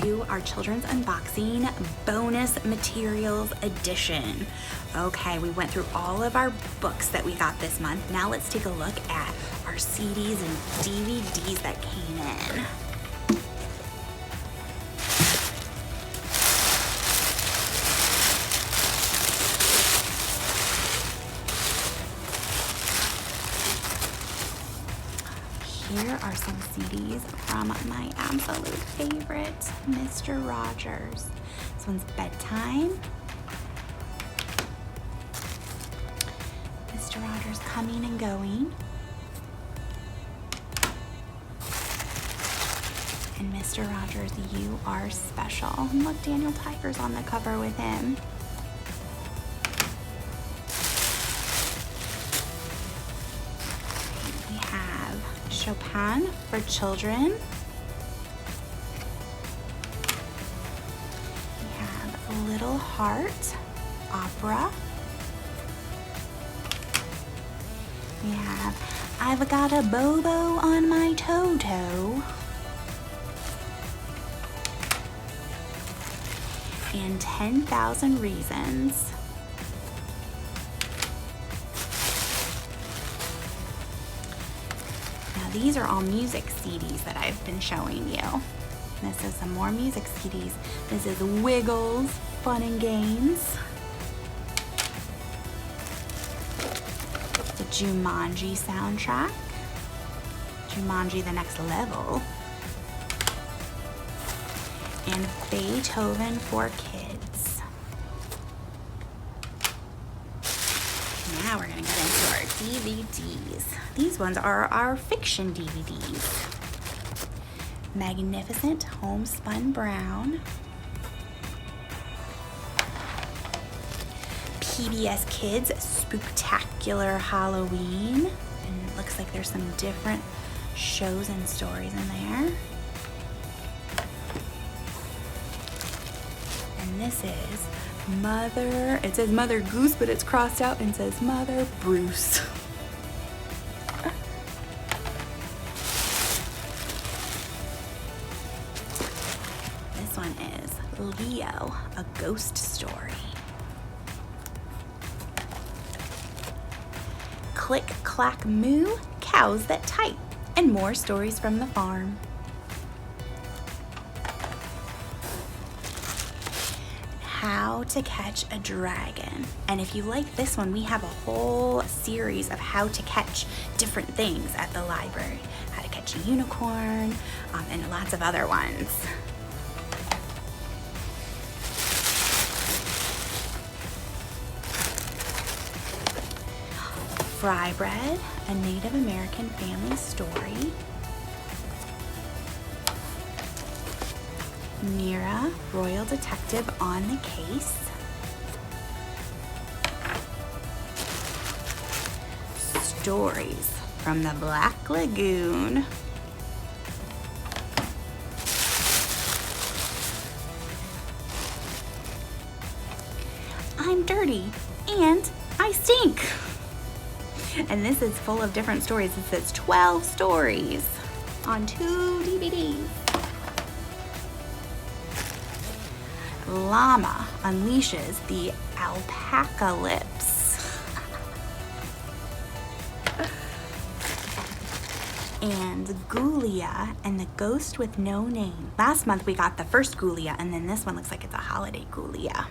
to our Children's Unboxing Bonus Materials Edition. Okay, we went through all of our books that we got this month. Now let's take a look at our CDs and DVDs that came in. Here are some CDs from my absolute favorite, Mr. Rogers. This one's Bedtime. Mr. Rogers Coming and Going. And Mr. Rogers, You Are Special. And look, Daniel Tiger's on the cover with him. Chopin for Children. We have Little Heart Opera. We have I've Got a Bobo on My Toto. And 10,000 Reasons. These are all music CDs that I've been showing you. This is some more music CDs. This is Wiggles, Fun and Games. The Jumanji soundtrack. Jumanji The Next Level. And Beethoven for Kids. Now we're gonna get into our DVDs. These ones are our fiction DVDs. Magnificent Homespun Brown. PBS Kids Spooktacular Halloween. And it looks like there's some different shows and stories in there. And this is Mother, it says Mother Goose, but it's crossed out and says Mother Bruce. This one is Leo, A Ghost Story. Click, Clack, Moo, Cows That Type, and More Stories from the Farm. How to Catch a Dragon. And if you like this one, we have a whole series of how to catch different things at the library. How to catch a unicorn, and lots of other ones. Fry Bread, A Native American Family Story. Mira, Royal Detective on the Case. Stories from the Black Lagoon. I'm dirty and I stink. And this is full of different stories. It says 12 stories on 2 DVDs. Llama unleashes the alpacalypse. And Ghoulia and the Ghost with No Name. Last month we got the first Ghoulia, and then this one looks like it's a holiday Ghoulia.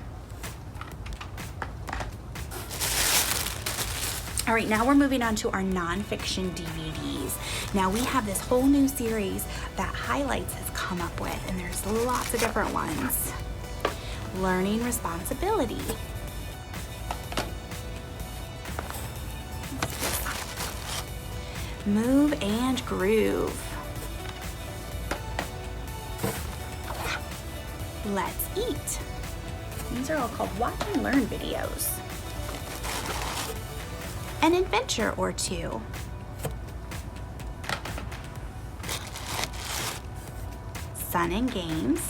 All right, now we're moving on to our nonfiction DVDs. Now we have this whole new series that Highlights has come up with, and there's lots of different ones. Learning Responsibility. Move and Groove. Let's Eat. These are all called Watch and Learn videos. An Adventure or Two. Fun and Games.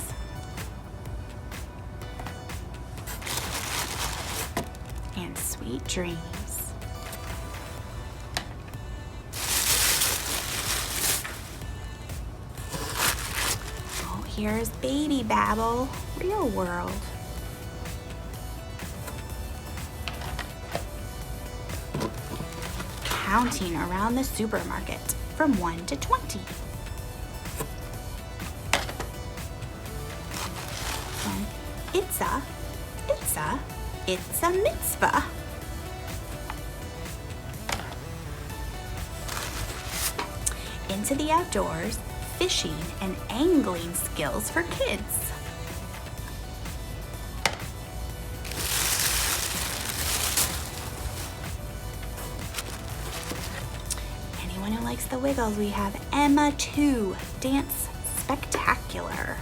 And Sweet Dreams. Oh, Here's Baby Babble, Real World. Counting around the supermarket from 1 to 20. And it's a mitzvah. Into the outdoors, fishing and angling skills for kids. Anyone who likes the Wiggles, we have Emma 2, Dance Spectacular.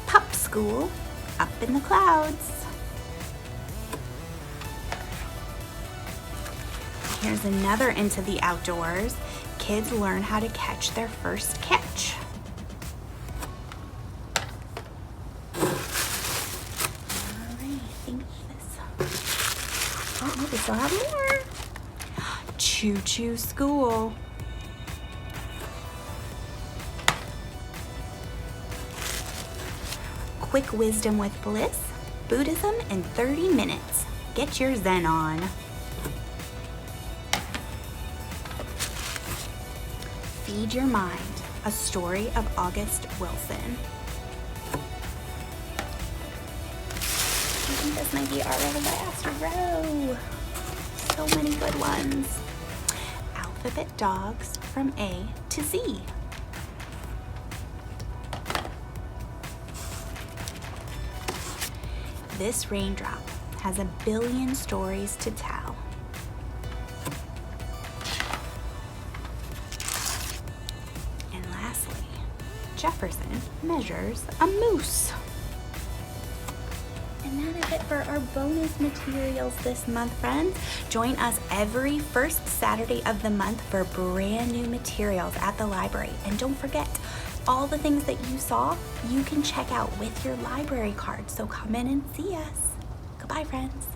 Pup School, Up in the Clouds. Here's another Into the Outdoors. Kids learn how to catch their first catch. Alright, I think this. Oh, we still have more. Choo Choo School. Quick Wisdom with Bliss. Buddhism in 30 minutes. Get your Zen on. Feed Your Mind, a story of August Wilson. I think this might be our last row. So many good ones. Alphabet Dogs from A to Z. This raindrop has a billion stories to tell. Jefferson measures a moose. And that is it for our bonus materials this month, friends. Join us every first Saturday of the month for brand new materials at the library. And don't forget, all the things that you saw, you can check out with your library card. So come in and see us. Goodbye, friends.